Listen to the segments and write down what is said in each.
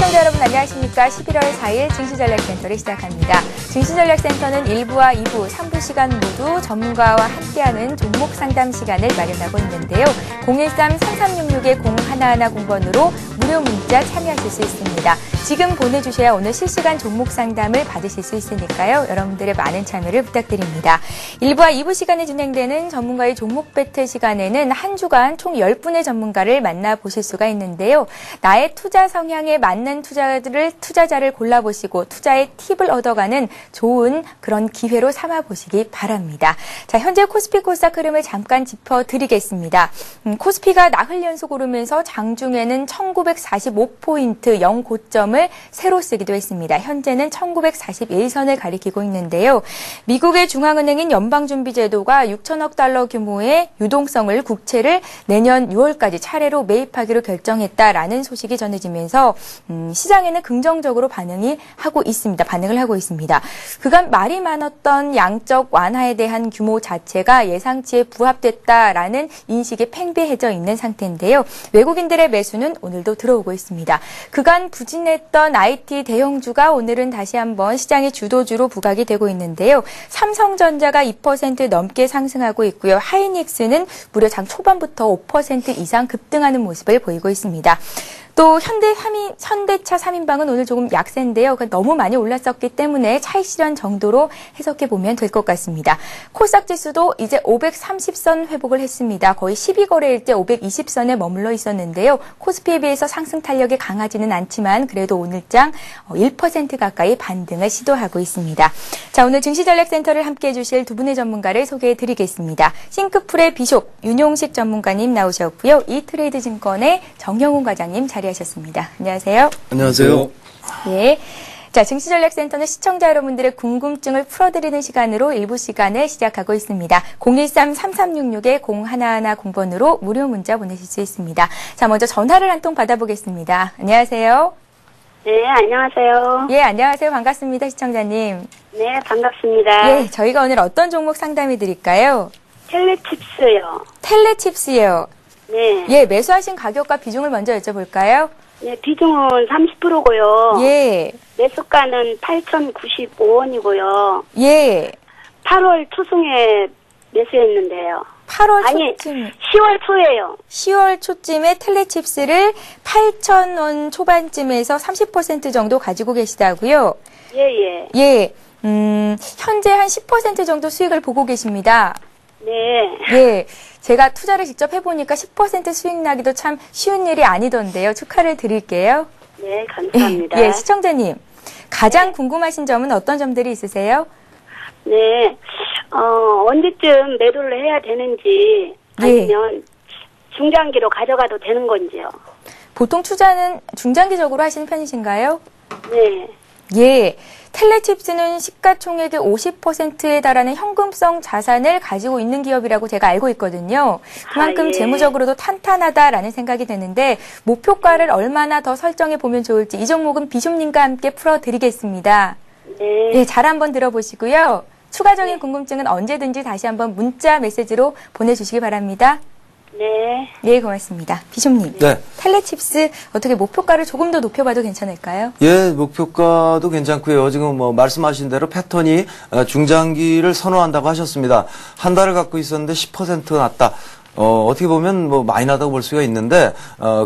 시청자 여러분 안녕하십니까? 11월 4일 증시전략센터를 시작합니다. 증시전략센터는 1부와 2부, 3부 시간 모두 전문가와 함께하는 종목 상담 시간을 마련하고 있는데요. 013-3366-0110번으로 무료 문자 참여하실 수 있습니다. 지금 보내주셔야 오늘 실시간 종목 상담을 받으실 수 있으니까요. 여러분들의 많은 참여를 부탁드립니다. 1부와 2부 시간에 진행되는 전문가의 종목 배틀 시간에는 한 주간 총 10분의 전문가를 만나보실 수가 있는데요. 나의 투자 성향에 맞는 투자자를 골라보시고 투자의 팁을 얻어가는 좋은 그런 기회로 삼아보시기 바랍니다. 자, 현재 코스피 코스닥 흐름을 잠깐 짚어드리겠습니다. 코스피가 나흘 연속 오르면서 장중에는 1945포인트 0고점을 새로 쓰기도 했습니다. 현재는 1941선을 가리키고 있는데요. 미국의 중앙은행인 연방준비제도가 6천억 달러 규모의 유동성을 국채를 내년 6월까지 차례로 매입하기로 결정했다라는 소식이 전해지면서 시장에는 긍정적으로 반응을 하고 있습니다. 그간 말이 많았던 양적 완화에 대한 규모 자체가 예상치에 부합됐다라는 인식이 팽배해져 있는 상태인데요. 외국인들의 매수는 오늘도 들어오고 있습니다. 그간 부진했던 IT 대형주가 오늘은 다시 한번 시장의 주도주로 부각이 되고 있는데요. 삼성전자가 2% 넘게 상승하고 있고요. 하이닉스는 무려 장 초반부터 5% 이상 급등하는 모습을 보이고 있습니다. 또 현대차 3인방은 오늘 조금 약세인데요. 너무 많이 올랐었기 때문에 차익 실현 정도로 해석해 보면 될 것 같습니다. 코스닥 지수도 이제 530선 회복을 했습니다. 거의 12거래일 때 520선에 머물러 있었는데요. 코스피에 비해서 상승 탄력이 강하지는 않지만 그래도 오늘장 1% 가까이 반등을 시도하고 있습니다. 자, 오늘 증시전략센터를 함께해 주실 두 분의 전문가를 소개해 드리겠습니다. 싱크풀의 비숍 윤용식 전문가님 나오셨고요. 이트레이드 증권의 정형훈 과장님 자리하셨습니다. 안녕하세요. 안녕하세요. 예. 자, 증시전략센터는 시청자 여러분들의 궁금증을 풀어드리는 시간으로 일부 시간을 시작하고 있습니다. 013-3366-0110번으로 무료 문자 보내실 수 있습니다. 자, 먼저 전화를 한 통 받아보겠습니다. 안녕하세요. 네, 안녕하세요. 예, 안녕하세요. 반갑습니다, 시청자님. 네, 반갑습니다. 예, 저희가 오늘 어떤 종목 상담해 드릴까요? 텔레칩스요. 텔레칩스요. 네. 예, 매수하신 가격과 비중을 먼저 여쭤볼까요? 네, 비중은 30%고요. 예. 매수가는 8,095원이고요. 예. 8월 초중에 매수했는데요. 8월 아니, 초쯤. 10월 초에요. 10월 초쯤에 텔레칩스를 8,000원 초반쯤에서 30% 정도 가지고 계시다고요? 예. 예. 현재 한 10% 정도 수익을 보고 계십니다. 네. 예. 제가 투자를 직접 해보니까 10% 수익 나기도 참 쉬운 일이 아니던데요. 축하를 드릴게요. 네, 감사합니다. 예, 시청자님. 가장 궁금하신 점은 어떤 점들이 있으세요? 네. 언제쯤 매도를 해야 되는지 아니면 중장기로 가져가도 되는 건지요. 보통 투자는 중장기적으로 하시는 편이신가요? 네. 예. 텔레칩스는 시가총액의 50%에 달하는 현금성 자산을 가지고 있는 기업이라고 제가 알고 있거든요. 그만큼 예. 재무적으로도 탄탄하다라는 생각이 드는데 목표가를 얼마나 더 설정해 보면 좋을지 이 종목은 비숍님과 함께 풀어드리겠습니다. 네. 네, 잘 한번 들어보시고요. 추가적인 궁금증은 언제든지 다시 한번 문자 메시지로 보내주시기 바랍니다. 네. 네, 고맙습니다. 비숍님. 네. 텔레칩스 어떻게 목표가를 조금 더 높여봐도 괜찮을까요? 예, 목표가도 괜찮고요. 지금 뭐 말씀하신 대로 패턴이 중장기를 선호한다고 하셨습니다. 한 달을 갖고 있었는데 10% 났다. 어떻게 보면 뭐 많이 나다고 볼 수가 있는데,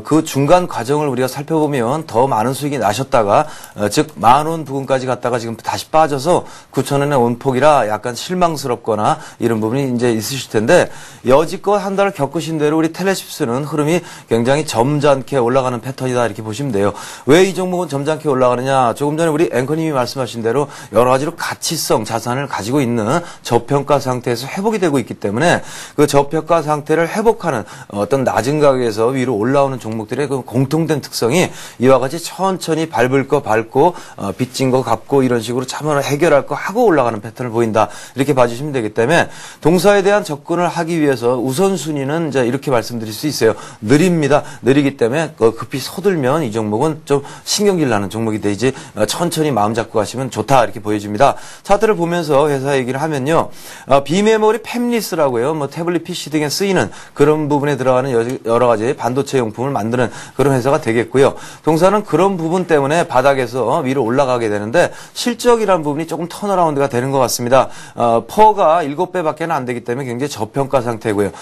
그 중간 과정을 우리가 살펴보면 더 많은 수익이 나셨다가, 즉, 10,000원 부근까지 갔다가 지금 다시 빠져서 9,000원의 온폭이라 약간 실망스럽거나 이런 부분이 이제 있으실 텐데, 여지껏 한 달을 겪으신 대로 우리 텔레칩스는 흐름이 굉장히 점잖게 올라가는 패턴이다 이렇게 보시면 돼요. 왜 이 종목은 점잖게 올라가느냐? 조금 전에 우리 앵커님이 말씀하신 대로 여러 가지로 가치성 자산을 가지고 있는 저평가 상태에서 회복이 되고 있기 때문에 그 저평가 상태를 회복하는 어떤 낮은 가격에서 위로 올라오는 종목들의 그 공통된 특성이 이와 같이 천천히 밟을 거 밟고 빚진 거 갚고 이런 식으로 참으로 해결할 거 하고 올라가는 패턴을 보인다 이렇게 봐주시면 되기 때문에 동사에 대한 접근을 하기 위해서 우선순위는 이제 이렇게 말씀드릴 수 있어요. 느립니다. 느리기 때문에 급히 서둘면 이 종목은 좀 신경질 나는 종목이 되지 천천히 마음 잡고 가시면 좋다 이렇게 보여집니다. 차트를 보면서 회사 얘기를 하면요. 비메모리 팹리스라고요. 뭐 태블릿 PC 등에 쓰이는 그런 부분에 들어가는 여러 가지 반도체 용품을 만드는 그런 회사가 되겠고요. 동사는 그런 부분 때문에 바닥에서 위로 올라가게 되는데 실적이라는 부분이 조금 턴어라운드가 되는 것 같습니다. 퍼가 7배밖에 안 되기 때문에 굉장히 저평가 상태고요.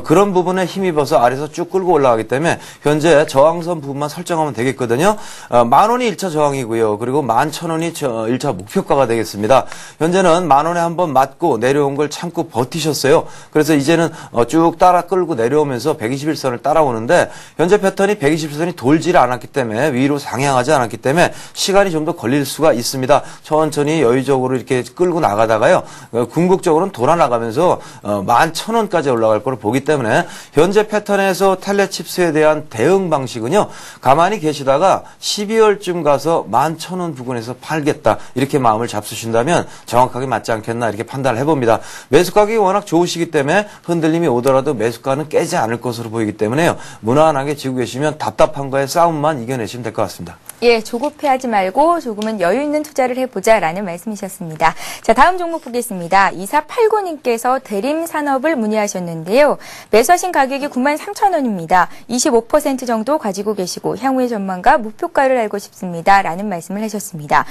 그런 부분에 힘입어서 아래에서 쭉 끌고 올라가기 때문에 현재 저항선 부분만 설정하면 되겠거든요. 10,000원이 1차 저항이고요. 그리고 11,000원이 1차 목표가가 되겠습니다. 현재는 10,000원에 한번 맞고 내려온 걸 참고 버티셨어요. 그래서 이제는 쭉 따라 끌고 내려오면서 121선을 따라오는데 현재 패턴이 121선이 돌지를 않았기 때문에 위로 상향하지 않았기 때문에 시간이 좀 더 걸릴 수가 있습니다. 천천히 여유적으로 이렇게 끌고 나가다가요. 궁극적으로는 돌아 나가면서 11,000원까지 올라갈 거로 보기 때문에 현재 패턴에서 텔레칩스에 대한 대응 방식은요. 가만히 계시다가 12월쯤 가서 11,000원 부근에서 팔겠다. 이렇게 마음을 잡수신다면 정확하게 맞지 않겠나 이렇게 판단을 해봅니다. 매수 가격이 워낙 좋으시기 때문에 흔들림이 오더라도 매수가는 깨지 않을 것으로 보이기 때문에요. 무난하게 지고 계시면 답답한 거에 싸움만 이겨내시면 될 것 같습니다. 예, 조급해하지 말고 조금은 여유 있는 투자를 해보자라는 말씀이셨습니다. 자, 다음 종목 보겠습니다. 2489님께서 대림산업을 문의하셨는데요. 매수하신 가격이 93,000원입니다. 25% 정도 가지고 계시고 향후의 전망과 목표가를 알고 싶습니다. 라는 말씀을 하셨습니다.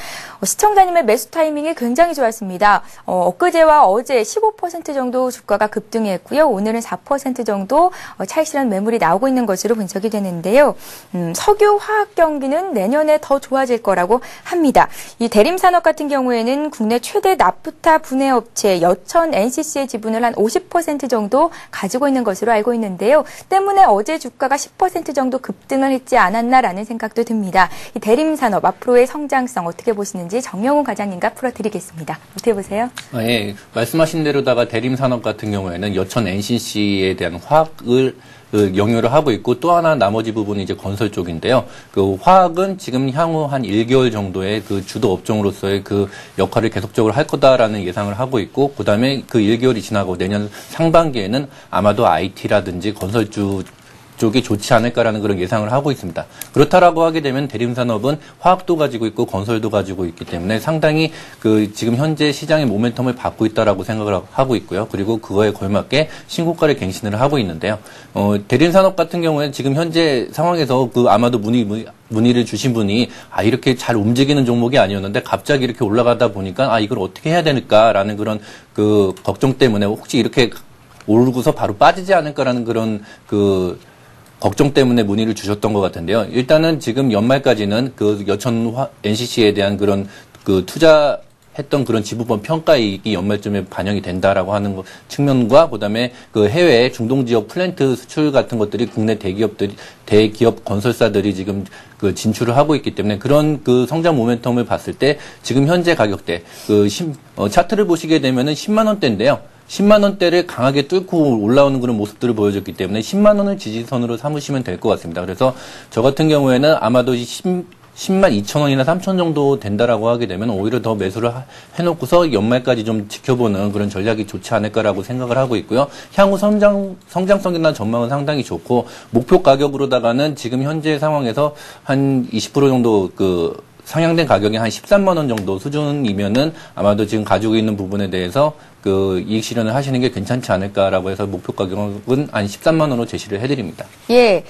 시청자님의 매수 타이밍이 굉장히 좋았습니다. 엊그제와 어제 15% 정도 주가가 급등했고요. 오늘은 4% 정도 차익실현 매물이 나오고 있는 것으로 분석이 되는데요. 석유 화학 경기는 내년에 더 좋아질 거라고 합니다. 이 대림산업 같은 경우에는 국내 최대 나프타 분해업체 여천 NCC의 지분을 한 50% 정도 가지고 있는 것으로 알고 있는데요. 때문에 어제 주가가 10% 정도 급등을 했지 않았나라는 생각도 듭니다. 이 대림산업 앞으로의 성장성 어떻게 보시는지 정영훈 과장님과 풀어드리겠습니다. 어떻게 보세요? 예, 말씀하신 대로다가 대림산업 같은 경우에는 여천 NCC에 대한 화학을 영유를 하고 있고 또 하나 나머지 부분이 이제 건설 쪽인데요. 그 화학은 지금 향후 한 1개월 정도의 그 주도 업종으로서의 그 역할을 계속적으로 할 거다라는 예상을 하고 있고 그다음에 그 1개월이 지나고 내년 상반기에는 아마도 IT라든지 건설주 쪽이 좋지 않을까라는 그런 예상을 하고 있습니다. 그렇다라고 하게 되면 대림산업은 화학도 가지고 있고 건설도 가지고 있기 때문에 상당히 그 지금 현재 시장의 모멘텀을 받고 있다라고 생각을 하고 있고요. 그리고 그거에 걸맞게 신고가를 갱신을 하고 있는데요. 대림산업 같은 경우에 지금 현재 상황에서 그 아마도 문의를 주신 분이 이렇게 잘 움직이는 종목이 아니었는데 갑자기 이렇게 올라가다 보니까 이걸 어떻게 해야 될까라는 그런 그 걱정 때문에 혹시 이렇게 오르고서 바로 빠지지 않을까라는 그런 걱정 때문에 문의를 주셨던 것 같은데요. 일단은 지금 연말까지는 그 여천 NCC에 대한 그런 그 투자했던 그런 지분법 평가이익이 연말쯤에 반영이 된다라고 하는 측면과 그다음에 그 해외 중동 지역 플랜트 수출 같은 것들이 국내 대기업 건설사들이 지금 그 진출을 하고 있기 때문에 그런 그 성장 모멘텀을 봤을 때 지금 현재 가격대 차트를 보시게 되면은 10만 원대인데요. 10만 원대를 강하게 뚫고 올라오는 그런 모습들을 보여줬기 때문에 10만 원을 지지선으로 삼으시면 될 것 같습니다. 그래서 저 같은 경우에는 아마도 10만 2천 원이나 3천 정도 된다라고 하게 되면 오히려 더 매수를 해놓고서 연말까지 좀 지켜보는 그런 전략이 좋지 않을까라고 생각을 하고 있고요. 향후 성장성이나 전망은 상당히 좋고 목표 가격으로다가는 지금 현재 상황에서 한 20% 정도 상향된 가격이 한 13만 원 정도 수준이면은 아마도 지금 가지고 있는 부분에 대해서 그 이익 실현을 하시는 게 괜찮지 않을까라고 해서 목표 가격은 한 13만 원으로 제시를 해드립니다. 예,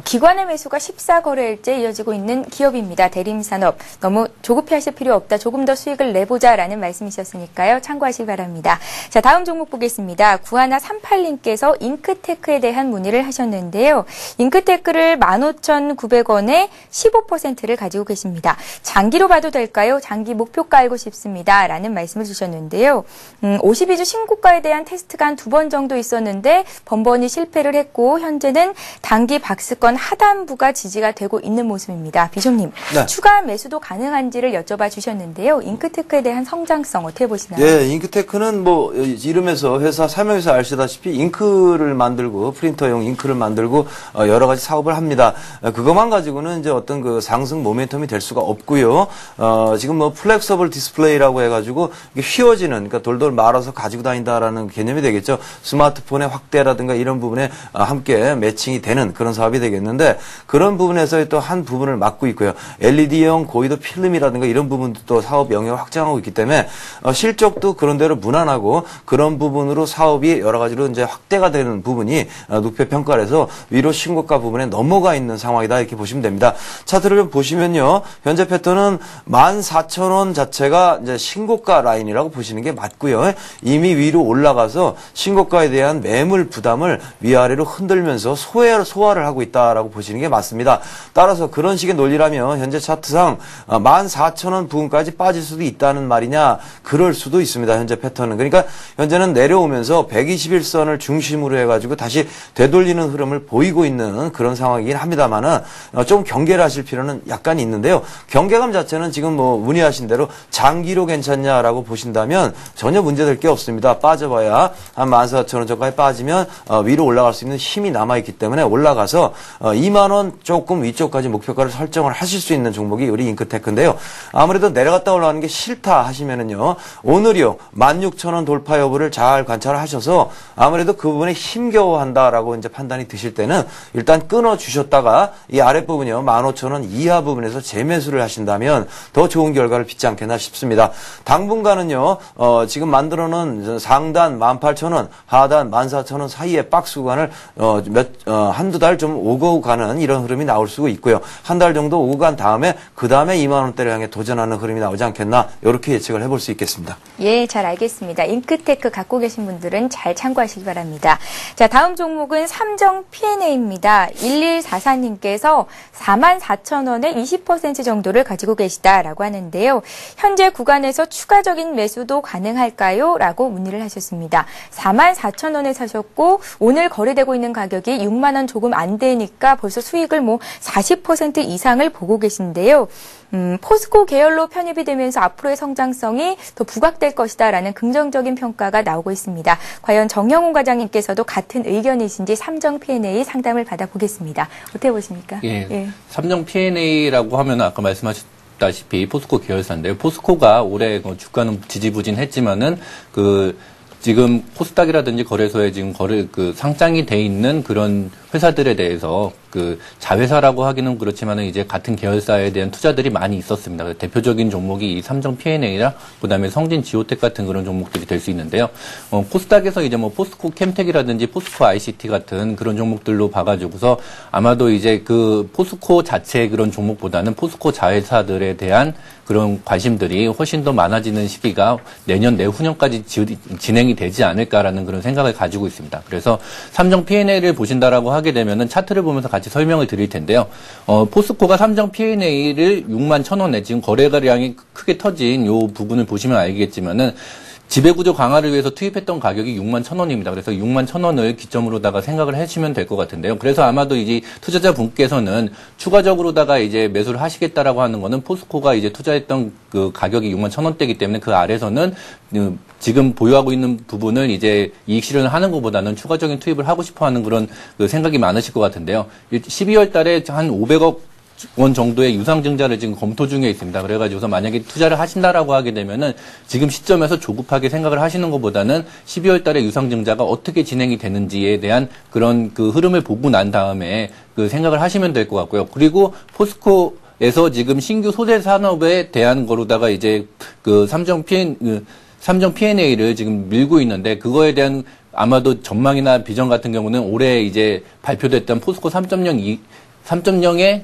기관의 매수가 14거래일째 이어지고 있는 기업입니다. 대림산업. 너무 조급해하실 필요 없다. 조금 더 수익을 내보자라는 말씀이셨으니까요. 참고하시기 바랍니다. 자, 다음 종목 보겠습니다. 9138님께서 잉크테크에 대한 문의를 하셨는데요. 잉크테크를 15,900원에 15%를 가지고 계십니다. 장기로 봐도 될까요? 장기 목표가 알고 싶습니다. 라는 말씀을 주셨는데요. 52주 신고가에 대한 테스트가 한 2번 정도 있었는데 번번이 실패를 했고 현재는 단기 박스권 하단부가 지지가 되고 있는 모습입니다. 비숍님, 네. 추가 매수도 가능한지를 여쭤봐 주셨는데요. 잉크테크에 대한 성장성 어떻게 보시나요? 예, 잉크테크는 뭐 이름에서 회사 설명에서 아시다시피 잉크를 만들고 프린터용 잉크를 만들고 여러 가지 사업을 합니다. 그것만 가지고는 이제 어떤 그 상승 모멘텀이 될 수가 없고요. 지금 뭐 플렉서블 디스플레이라고 해가지고 이게 휘어지는 그러니까 돌돌 말아서 따라서 가지고 다닌다라는 개념이 되겠죠. 스마트폰의 확대라든가 이런 부분에 함께 매칭이 되는 그런 사업이 되겠는데 그런 부분에서 또 한 부분을 맡고 있고요. LED형 고위도 필름이라든가 이런 부분도 또 사업 영역을 확장하고 있기 때문에 실적도 그런대로 무난하고 그런 부분으로 사업이 여러 가지로 이제 확대가 되는 부분이 높게 평가를 해서 위로 신고가 부분에 넘어가 있는 상황이다 이렇게 보시면 됩니다. 차트를 좀 보시면요. 현재 패턴은 14,000원 자체가 이제 신고가 라인이라고 보시는 게 맞고요. 이미 위로 올라가서 신고가에 대한 매물 부담을 위아래로 흔들면서 소화를 하고 있다라고 보시는 게 맞습니다. 따라서 그런 식의 논리라면 현재 차트상 14,000원 부근까지 빠질 수도 있다는 말이냐? 그럴 수도 있습니다. 현재 패턴은. 그러니까 현재는 내려오면서 121선을 중심으로 해가지고 다시 되돌리는 흐름을 보이고 있는 그런 상황이긴 합니다만은 좀 경계를 하실 필요는 약간 있는데요. 경계감 자체는 지금 뭐 문의하신 대로 장기로 괜찮냐라고 보신다면 전혀 문제될 게 없습니다. 빠져봐야 한 14,000원 전까지 빠지면 위로 올라갈 수 있는 힘이 남아있기 때문에 올라가서 2만 원 조금 위쪽까지 목표가를 설정을 하실 수 있는 종목이 우리 잉크테크인데요. 아무래도 내려갔다 올라가는 게 싫다 하시면은요. 오늘이요. 16,000원 돌파 여부를 잘 관찰을 하셔서 아무래도 그 부분에 힘겨워한다라고 이제 판단이 드실 때는 일단 끊어 주셨다가 이 아랫부분이요. 15,000원 이하 부분에서 재매수를 하신다면 더 좋은 결과를 빚지 않겠나 싶습니다. 당분간은요. 지금 만들어 놓은 상단 18,000원, 하단 14,000원 사이의 박스 구간을 한두 달 좀 오고 가는 이런 흐름이 나올 수 있고요. 한 달 정도 오고 간 다음에 그 다음에 2만 원대를 향해 도전하는 흐름이 나오지 않겠나 이렇게 예측을 해볼 수 있겠습니다. 예, 잘 알겠습니다. 잉크테크 갖고 계신 분들은 잘 참고하시기 바랍니다. 자, 다음 종목은 삼정 P&A입니다. 1144님께서 44,000원에 20% 정도를 가지고 계시다라고 하는데요. 현재 구간에서 추가적인 매수도 가능할까요? 라고 문의를 하셨습니다. 44,000원에 사셨고 오늘 거래되고 있는 가격이 6만 원 조금 안 되니까 벌써 수익을 40% 이상을 보고 계신데요. 포스코 계열로 편입이 되면서 앞으로의 성장성이 더 부각될 것이다라는 긍정적인 평가가 나오고 있습니다. 과연 정영훈 과장님께서도 같은 의견이신지 삼정 P&A 상담을 받아보겠습니다. 어떻게 보십니까? 예. 삼정 P&A라고 하면 아까 말씀하셨다시피 포스코 계열사인데요. 포스코가 올해 주가는 지지부진했지만은 지금 코스닥이라든지 거래소에 지금 상장이 돼 있는 그런 회사들에 대해서 자회사라고 하기는 그렇지만은 이제 같은 계열사에 대한 투자들이 많이 있었습니다. 대표적인 종목이 이 삼정 P&A나 그다음에 성진 지오텍 같은 그런 종목들이 될 수 있는데요. 코스닥에서 이제 포스코 캠텍이라든지 포스코 ICT 같은 그런 종목들로 봐가지고서 아마도 이제 포스코 자체의 그런 종목보다는 포스코 자회사들에 대한 그런 관심들이 훨씬 더 많아지는 시기가 내년 내후년까지 진행이 되지 않을까라는 그런 생각을 가지고 있습니다. 그래서 삼정 P&A를 보신다라고 하게 되면은 차트를 보면서 같이 설명을 드릴 텐데요. 포스코가 삼정 P&A를 61,000원에 지금 거래가량이 크게 터진 요 부분을 보시면 알겠지만은 지배구조 강화를 위해서 투입했던 가격이 61,000원입니다. 그래서 61,000원을 기점으로다가 생각을 해주시면 될 것 같은데요. 그래서 아마도 이제 투자자분께서는 추가적으로다가 이제 매수를 하시겠다라고 하는 거는 포스코가 이제 투자했던 가격이 61,000원대이기 때문에 그 아래서는 지금 보유하고 있는 부분을 이제 이익 실현을 하는 것보다는 추가적인 투입을 하고 싶어 하는 그런 생각이 많으실 것 같은데요. 12월 달에 한 500억 원 정도의 유상증자를 지금 검토 중에 있습니다. 그래가지고서 만약에 투자를 하신다라고 하게 되면은 지금 시점에서 조급하게 생각을 하시는 것보다는 12월 달에 유상증자가 어떻게 진행이 되는지에 대한 그런 흐름을 보고 난 다음에 생각을 하시면 될 것 같고요. 그리고 포스코에서 지금 신규 소재 산업에 대한 거로다가 이제 삼정 P&A를 지금 밀고 있는데 그거에 대한 아마도 전망이나 비전 같은 경우는 올해 이제 발표됐던 포스코 3.0의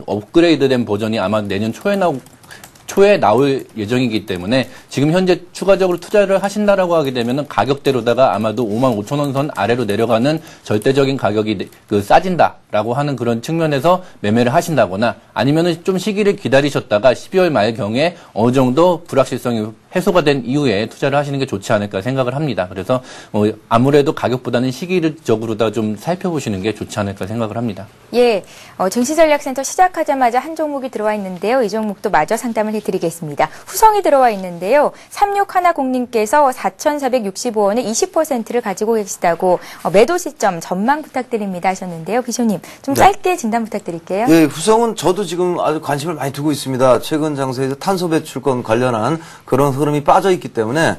업그레이드된 버전이 아마 내년 초에 나올 예정이기 때문에 지금 현재 추가적으로 투자를 하신다라고 하게 되면은 가격대로다가 아마도 55,000원 선 아래로 내려가는 절대적인 가격이 싸진다라고 하는 그런 측면에서 매매를 하신다거나 아니면은 좀 시기를 기다리셨다가 12월 말경에 어느 정도 불확실성이 해소가 된 이후에 투자를 하시는 게 좋지 않을까 생각을 합니다. 그래서 아무래도 가격보다는 시기적으로다 좀 살펴보시는 게 좋지 않을까 생각을 합니다. 예, 증시전략센터 시작하자마자 한 종목이 들어와 있는데요. 이 종목도 마저 상담을 해드리겠습니다. 후성이 들어와 있는데요. 3610님께서 4,465원에 20%를 가지고 계시다고 매도 시점 전망 부탁드립니다 하셨는데요. 비쇼님, 좀 짧게 진단 부탁드릴게요. 예, 후성은 저도 지금 아주 관심을 많이 두고 있습니다. 최근 장세에서 탄소 배출권 관련한 그런 흐름 흐름이 빠져 있기 때문에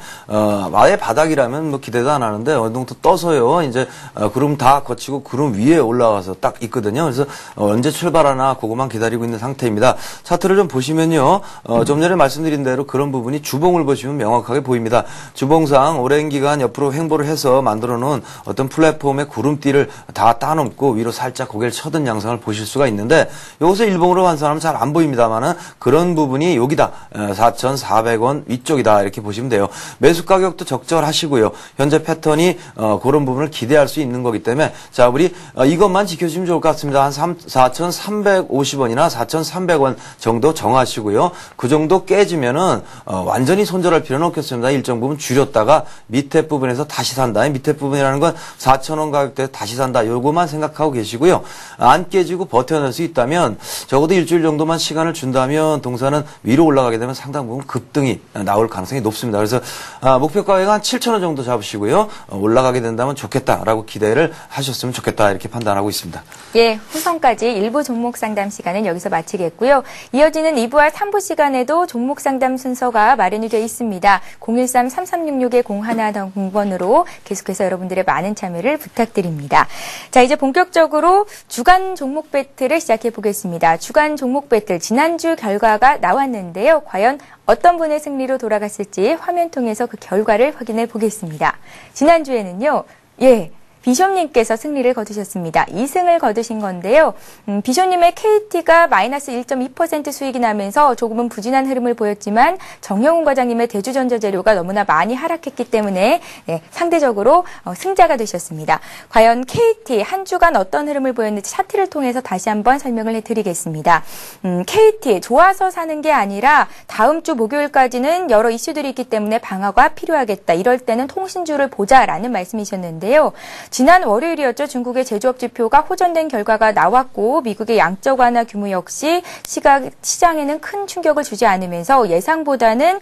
아예 바닥이라면 뭐 기대도 안 하는데 어느 정도 떠서요. 이제 구름 다 거치고 구름 위에 올라와서 딱 있거든요. 그래서 언제 출발하나 그것만 기다리고 있는 상태입니다. 차트를 좀 보시면요. 좀 전에 말씀드린 대로 그런 부분이 주봉을 보시면 명확하게 보입니다. 주봉상 오랜 기간 옆으로 횡보를 해서 만들어 놓은 어떤 플랫폼의 구름띠를 다 따놓고 위로 살짝 고개를 쳐든 양상을 보실 수가 있는데 여기서 일봉으로 환산하면 잘 안 보입니다만은 그런 부분이 여기다 4,400원 위쪽이다 이렇게 보시면 돼요. 매수 가격도 적절하시고요. 현재 패턴이 그런 부분을 기대할 수 있는 거기 때문에 자 우리 이것만 지켜주시면 좋을 것 같습니다. 한 4,350원이나 4,300원 정도 정하시고요. 그 정도 깨지면은 완전히 손절할 필요는 없겠습니다. 일정 부분 줄였다가 밑에 부분에서 다시 산다. 밑에 부분이라는 건 4,000원 가격대에 다시 산다. 요거만 생각하고 계시고요. 안 깨지고 버텨낼 수 있다면 적어도 일주일 정도만 시간을 준다면 동사는 위로 올라가게 되면 상당 부분 급등이 나올 가능성이 높습니다. 그래서 목표 가격은 한 7,000원 정도 잡으시고요. 올라가게 된다면 좋겠다라고 기대를 하셨으면 좋겠다 이렇게 판단하고 있습니다. 예, 후성까지 일부 종목 상담 시간은 여기서 마치겠고요. 이어지는 2부와 3부 시간에도 종목 상담 순서가 마련이 되어 있습니다. 013-3366-0110번으로 계속해서 여러분들의 많은 참여를 부탁드립니다. 자, 이제 본격적으로 주간 종목 배틀을 시작해 보겠습니다. 주간 종목 배틀 지난주 결과가 나왔는데요. 과연 어떤 분의 승리로 돌아갔을지 화면 통해서 그 결과를 확인해 보겠습니다. 지난주에는요. 비숍님께서 승리를 거두셨습니다. 2승을 거두신 건데요. 비숍님의 KT가 마이너스 1.2% 수익이 나면서 조금은 부진한 흐름을 보였지만 정영훈 과장님의 대주전자재료가 너무나 많이 하락했기 때문에 상대적으로 승자가 되셨습니다. 과연 KT 한 주간 어떤 흐름을 보였는지 차트를 통해서 다시 한번 설명을 해드리겠습니다. KT 좋아서 사는 게 아니라 다음 주 목요일까지는 여러 이슈들이 있기 때문에 방어가 필요하겠다. 이럴 때는 통신주를 보자라는 말씀이셨는데요. 지난 월요일이었죠. 중국의 제조업 지표가 호전된 결과가 나왔고 미국의 양적 완화 규모 역시 시장에는 큰 충격을 주지 않으면서 예상보다는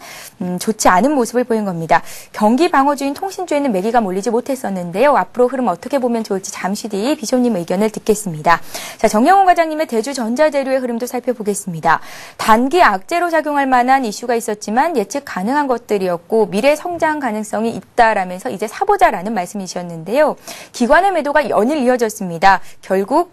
좋지 않은 모습을 보인 겁니다. 경기 방어주인 통신주에는 매기가 몰리지 못했었는데요. 앞으로 흐름 어떻게 보면 좋을지 잠시 뒤 비숍님 의견을 듣겠습니다. 자, 정영훈 과장님의 대주 전자재료의 흐름도 살펴보겠습니다. 단기 악재로 작용할 만한 이슈가 있었지만 예측 가능한 것들이었고 미래 성장 가능성이 있다라면서 이제 사보자라는 말씀이셨는데요. 기관의 매도가 연일 이어졌습니다. 결국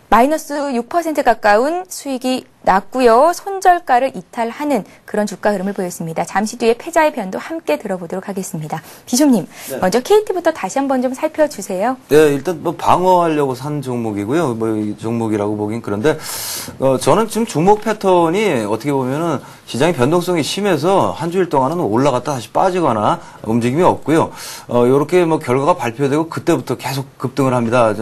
마이너스 6% 가까운 수익이 났고요. 손절가를 이탈하는 그런 주가 흐름을 보였습니다. 잠시 뒤에 패자의 변도 함께 들어보도록 하겠습니다. 비숍님, 먼저 KT부터 다시 한번 좀 살펴주세요. 네, 일단 뭐 방어하려고 산 종목이고요. 뭐 이 종목이라고 보긴 그런데 저는 지금 종목 패턴이 어떻게 보면은 시장의 변동성이 심해서 한 주일 동안은 올라갔다 다시 빠지거나 움직임이 없고요. 이렇게 뭐 결과가 발표되고 그때부터 계속 급등을 합니다.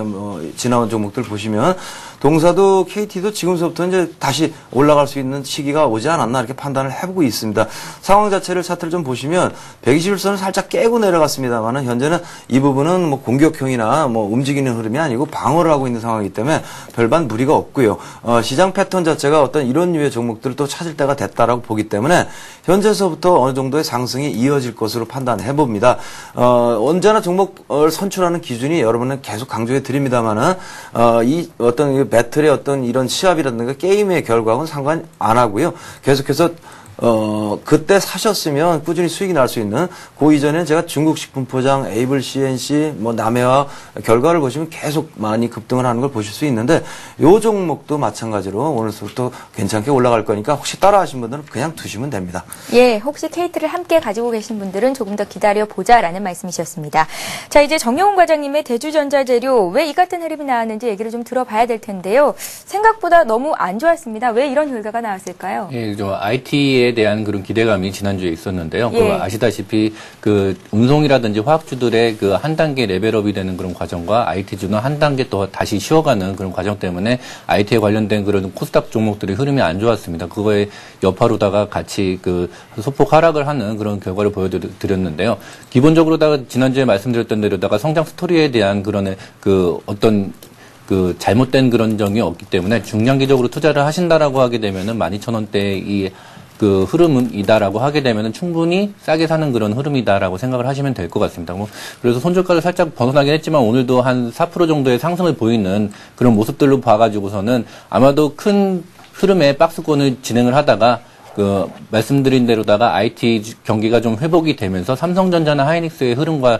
지나온 종목들 보시면 동사도 KT도 지금서부터 이제 다시 올라갈 수 있는 시기가 오지 않았나 이렇게 판단을 해보고 있습니다. 상황 자체를 차트를 좀 보시면 121선을 살짝 깨고 내려갔습니다만은 현재는 이 부분은 뭐 공격형이나 뭐 움직이는 흐름이 아니고 방어를 하고 있는 상황이기 때문에 별반 무리가 없고요. 시장 패턴 자체가 어떤 이런 류의 종목들을 또 찾을 때가 됐다라고 보기 때문에 현재서부터 어느 정도의 상승이 이어질 것으로 판단해 봅니다. 언제나 종목을 선출하는 기준이 여러분은 계속 강조해 드립니다만은 이 어떤 배틀의 어떤 이런 시합이라든가 게임의 결과하고는 상관 안 하고요. 계속해서 그때 사셨으면 꾸준히 수익이 날 수 있는 그 이전에 제가 중국식품포장, 에이블 CNC, 뭐 남해와 결과를 보시면 계속 많이 급등을 하는 걸 보실 수 있는데 요 종목도 마찬가지로 오늘부터 괜찮게 올라갈 거니까 혹시 따라 하신 분들은 그냥 두시면 됩니다. 예, 혹시 KT를 함께 가지고 계신 분들은 조금 더 기다려 보자라는 말씀이셨습니다. 자, 이제 정영훈 과장님의 대주전자재료 왜 이 같은 흐름이 나왔는지 얘기를 좀 들어봐야 될 텐데요. 생각보다 너무 안 좋았습니다. 왜 이런 결과가 나왔을까요? 예, IT에 대한 그런 기대감이 지난주에 있었는데요. 예. 아시다시피 그 운송이라든지 화학주들의 그 한 단계 레벨업이 되는 그런 과정과 IT주는 한 단계 또 다시 쉬어가는 그런 과정 때문에 IT에 관련된 그런 코스닥 종목들의 흐름이 안 좋았습니다. 그거에 여파로다가 같이 그 소폭 하락을 하는 그런 결과를 보여드렸는데요. 기본적으로다가 지난주에 말씀드렸던 대로다가 성장 스토리에 대한 그런 그 어떤 그 잘못된 그런 점이 없기 때문에 중장기적으로 투자를 하신다라고 하게 되면은 12,000원대 이 그 흐름이다라고 하게 되면은 충분히 싸게 사는 그런 흐름이다라고 생각을 하시면 될 것 같습니다. 그래서 손절가를 살짝 벗어나긴 했지만 오늘도 한 4% 정도의 상승을 보이는 그런 모습들로 봐가지고서는 아마도 큰 흐름의 박스권을 진행을 하다가 말씀드린 대로다가 IT 경기가 좀 회복이 되면서 삼성전자나 하이닉스의 흐름과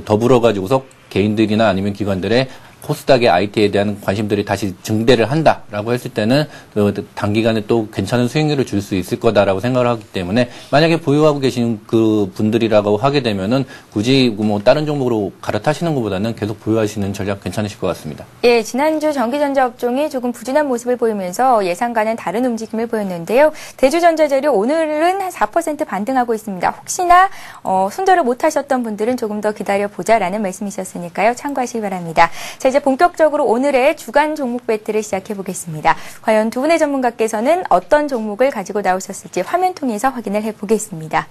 더불어 가지고서 개인들이나 아니면 기관들의 코스닥의 IT에 대한 관심들이 다시 증대를 한다라고 했을 때는 단기간에 또 괜찮은 수익률을 줄 수 있을 거다라고 생각을 하기 때문에 만약에 보유하고 계신 그 분들이라고 하게 되면은 굳이 뭐 다른 종목으로 갈아타시는 것보다는 계속 보유하시는 전략 괜찮으실 것 같습니다. 예, 지난주 전기전자 업종이 조금 부진한 모습을 보이면서 예상과는 다른 움직임을 보였는데요. 대주전자재료 오늘은 한 4% 반등하고 있습니다. 혹시나 손절을 못하셨던 분들은 조금 더 기다려보자라는 말씀이셨으니까요. 참고하시기 바랍니다. 자, 이제 본격적으로 오늘의 주간 종목 배틀을 시작해 보겠습니다. 과연 두 분의 전문가께서는 어떤 종목을 가지고 나오셨을지 화면 통해서 확인을 해보겠습니다.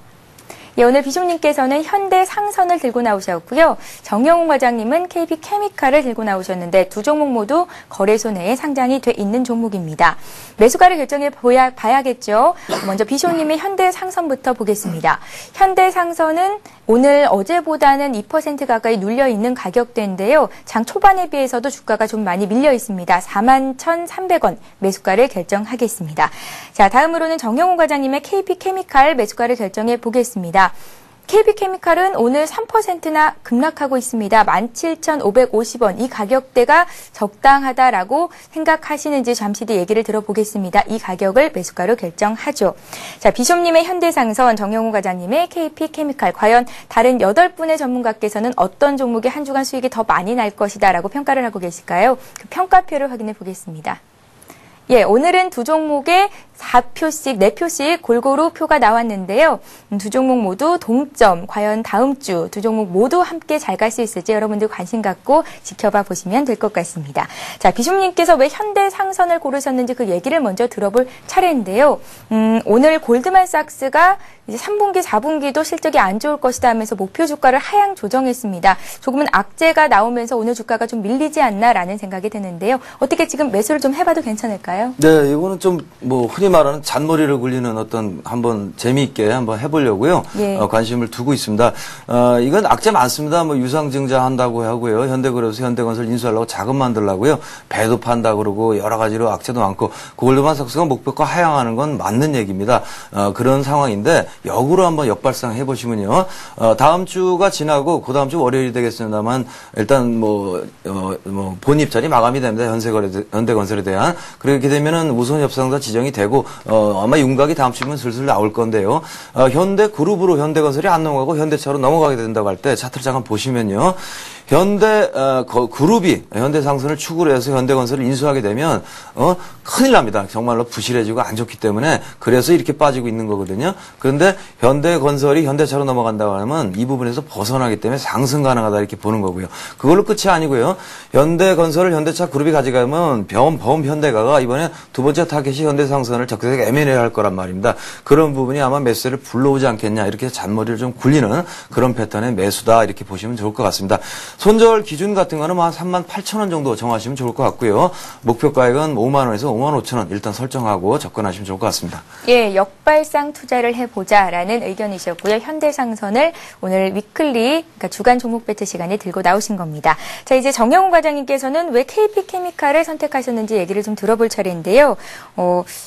예, 오늘 비숍님께서는 현대상선을 들고 나오셨고요. 정영훈 과장님은 KB케미칼을 들고 나오셨는데 두 종목 모두 거래소 내에 상장이 돼 있는 종목입니다. 매수가를 결정해 봐야겠죠. 먼저 비숍님의 현대상선부터 보겠습니다. 현대상선은 오늘 어제보다는 2% 가까이 눌려 있는 가격대인데요. 장 초반에 비해서도 주가가 좀 많이 밀려 있습니다. 41,300원 매수가를 결정하겠습니다. 자, 다음으로는 정영훈 과장님의 KB케미칼 매수가를 결정해 보겠습니다. KB케미칼은 오늘 3%나 급락하고 있습니다. 17,550원. 이 가격대가 적당하다라고 생각하시는지 잠시 뒤 얘기를 들어보겠습니다. 이 가격을 매수가로 결정하죠. 자, 비숍님의 현대상선, 정영훈 과장님의 KB케미칼. 과연 다른 8분의 전문가께서는 어떤 종목의 한 주간 수익이 더 많이 날 것이다라고 평가를 하고 계실까요? 그 평가표를 확인해 보겠습니다. 예, 오늘은 두 종목에 4표씩, 4표씩 골고루 표가 나왔는데요. 두 종목 모두 동점, 과연 다음 주 두 종목 모두 함께 잘 갈 수 있을지 여러분들 관심 갖고 지켜봐 보시면 될 것 같습니다. 자, 비숍님께서 왜 현대상선을 고르셨는지 그 얘기를 먼저 들어볼 차례인데요. 오늘 골드만삭스가 이제 3분기, 4분기도 실적이 안 좋을 것이다 하면서 목표 주가를 하향 조정했습니다. 조금은 악재가 나오면서 오늘 주가가 좀 밀리지 않나라는 생각이 드는데요. 어떻게 지금 매수를 좀 해봐도 괜찮을까요? 네, 이거는 좀 흔히 말하는 잔머리를 굴리는 한번 재미있게 한번 해보려고요. 예. 관심을 두고 있습니다. 이건 악재 많습니다. 유상증자 한다고 하고요. 현대그룹에서 현대건설 인수하려고 자금 만들려고요. 배도 판다 그러고 여러 가지로 악재도 많고 골드만삭스가 목표가 하향하는 건 맞는 얘기입니다. 그런 상황인데 역으로 한번 역발상 해보시면요. 다음 주가 지나고 그 다음 주 월요일이 되겠습니다만 일단 본 입찰이 마감이 됩니다. 현대건설에 대한. 그렇게 되면은 우선 협상도 지정이 되고 아마 윤곽이 다음 주면 슬슬 나올 건데요. 현대그룹으로 현대건설이 안 넘어가고 현대차로 넘어가게 된다고 할 때 차트를 잠깐 보시면요. 그룹이 현대상선을 축으로 해서 현대건설을 인수하게 되면 큰일 납니다. 정말로 부실해지고 안 좋기 때문에 그래서 이렇게 빠지고 있는 거거든요. 그런데 현대건설이 현대차로 넘어간다고 하면 이 부분에서 벗어나기 때문에 상승 가능하다 이렇게 보는 거고요. 그걸로 끝이 아니고요. 현대건설을 현대차 그룹이 가져가면 범현대가가 이번에 두 번째 타겟이 현대상선을 적극적으로 M&A 할 거란 말입니다. 그런 부분이 아마 매수를 불러오지 않겠냐 이렇게 잔머리를 좀 굴리는 그런 패턴의 매수다 이렇게 보시면 좋을 것 같습니다. 손절 기준 같은 거는 한 38,000원 정도 정하시면 좋을 것 같고요. 목표 가액은 5만 원에서 5만 5천 원 일단 설정하고 접근하시면 좋을 것 같습니다. 예, 역발상 투자를 해보자라는 의견이셨고요. 현대상선을 오늘 위클리, 그러니까 주간 종목 배틀 시간에 들고 나오신 겁니다. 자, 이제 정영훈 과장님께서는 왜 KB케미칼을 선택하셨는지 얘기를 좀 들어볼 차례인데요.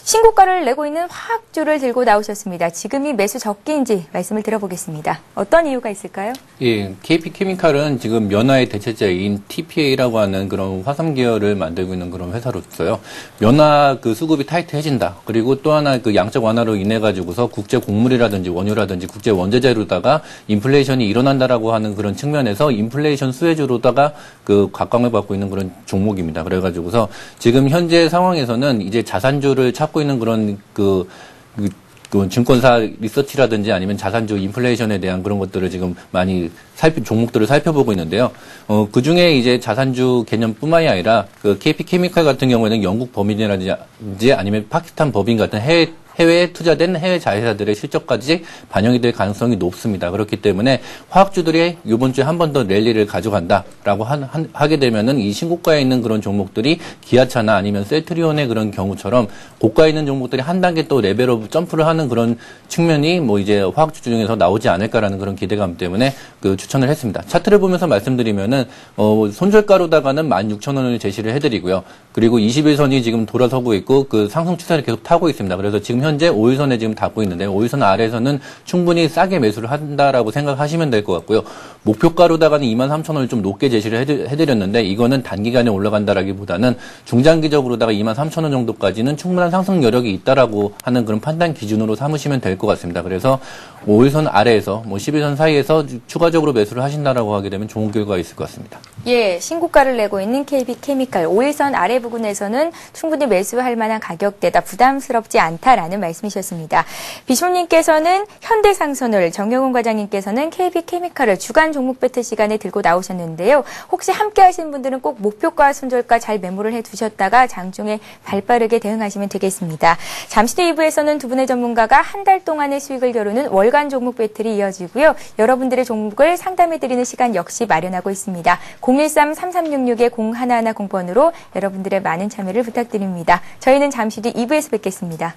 신고가를 내고 있는 화학주를 들고 나오셨습니다. 지금이 매수 적기인지 말씀을 들어보겠습니다. 어떤 이유가 있을까요? 예, KB케미칼은 지금 면화의 대체제인 TPA라고 하는 그런 화섬 계열을 만들고 있는 그런 회사로서요. 면화 그 수급이 타이트해진다. 그리고 또 하나 그 양적 완화로 인해 가지고서 국제 곡물이라든지 원유라든지 국제 원재재로다가 인플레이션이 일어난다라고 하는 그런 측면에서 인플레이션 수혜주로다가 그 각광을 받고 있는 그런 종목입니다. 그래가지고서 지금 현재 상황에서는 이제 자산주를 찾고 있는 그런 그 증권사 리서치라든지 아니면 자산주 인플레이션에 대한 그런 것들을 지금 많이 종목들을 살펴보고 있는데요. 그 중에 이제 자산주 개념뿐만이 아니라 그 KB케미칼 같은 경우에는 영국 법인이라든지 아니면 파키스탄 법인 같은 해외에 투자된 해외 자회사들의 실적까지 반영이 될 가능성이 높습니다. 그렇기 때문에 화학주들이 이번 주에 한 번 더 랠리를 가져간다라고 하게 되면은 이 신고가에 있는 그런 종목들이 기아차나 아니면 셀트리온의 그런 경우처럼 고가에 있는 종목들이 한 단계 또 레벨업 점프를 하는 그런 측면이 이제 화학주 중에서 나오지 않을까라는 그런 기대감 때문에 그 추천을 했습니다. 차트를 보면서 말씀드리면은 손절가로다가는 16,000원을 제시를 해드리고요. 그리고 21선이 지금 돌아서고 있고 그 상승 추세를 계속 타고 있습니다. 그래서 지금 현재 5일선에 지금 닿고 있는데 5일선 아래에서는 충분히 싸게 매수를 한다라고 생각하시면 될 것 같고요. 목표가로다가는 23,000원을 좀 높게 제시를 해드렸는데 이거는 단기간에 올라간다라기보다는 중장기적으로다가 23,000원 정도까지는 충분한 상승 여력이 있다라고 하는 그런 판단 기준으로 삼으시면 될 것 같습니다. 그래서 5일선 아래에서 11선 사이에서 추가적으로 매수를 하신다라고 하게 되면 좋은 결과가 있을 것 같습니다. 예, 신고가를 내고 있는 KB케미칼 5일선 아래 부근에서는 충분히 매수할 만한 가격대다, 부담스럽지 않다라는 말씀이셨습니다. 비숍님께서는 현대상선을, 정영훈 과장님께서는 KB케미칼을 주간 종목 배틀 시간에 들고 나오셨는데요. 혹시 함께 하신 분들은 꼭 목표가 손절가 잘 메모를 해두셨다가 장중에 발빠르게 대응하시면 되겠습니다. 잠시 후 2부에서는 두 분의 전문가가 한 달 동안의 수익을 겨루는 월간 종목 배틀이 이어지고요. 여러분들의 종목을 상담해드리는 시간 역시 마련하고 있습니다. 013-3366-0110번으로 여러분들의 많은 참여를 부탁드립니다. 저희는 잠시 뒤 2부에서 뵙겠습니다.